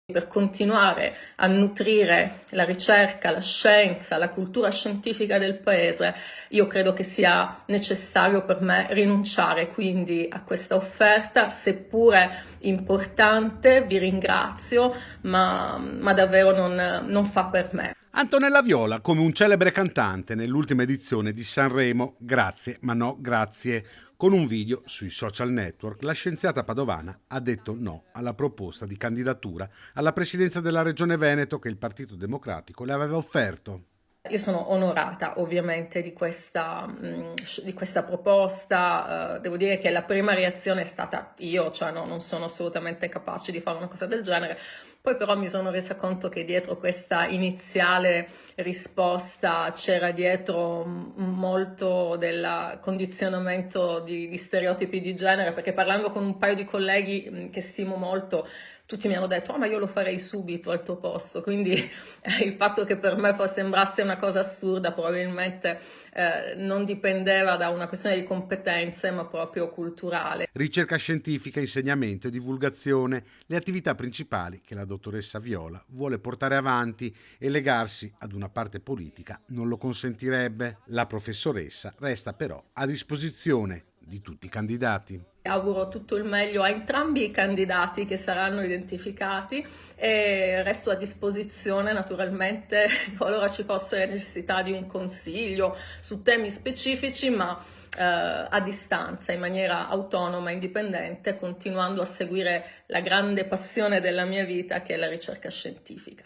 Per continuare a nutrire la ricerca, la scienza, la cultura scientifica del paese, io credo che sia necessario per me rinunciare quindi a questa offerta, seppure importante, vi ringrazio, ma davvero non fa per me. Antonella Viola, come un celebre cantante nell'ultima edizione di Sanremo, grazie, ma no, grazie. Con un video sui social network, la scienziata padovana ha detto no alla proposta di candidatura alla presidenza della Regione Veneto che il Partito Democratico le aveva offerto. Io sono onorata ovviamente di questa proposta, devo dire che la prima reazione è stata io, cioè no, non sono assolutamente capace di fare una cosa del genere, poi però mi sono resa conto che dietro questa iniziale risposta c'era dietro molto del condizionamento di stereotipi di genere, perché parlando con un paio di colleghi che stimo molto, tutti mi hanno detto, oh ma io lo farei subito al tuo posto, quindi il fatto che per me sembrasse una cosa assurda probabilmente non dipendeva da una questione di competenze ma proprio culturale. Ricerca scientifica, insegnamento e divulgazione, le attività principali che la dottoressa Viola vuole portare avanti e legarsi ad una parte politica non lo consentirebbe. La professoressa resta però a disposizione di tutti i candidati. Auguro tutto il meglio a entrambi i candidati che saranno identificati e resto a disposizione naturalmente qualora ci fosse necessità di un consiglio su temi specifici, ma a distanza, in maniera autonoma e indipendente, continuando a seguire la grande passione della mia vita che è la ricerca scientifica.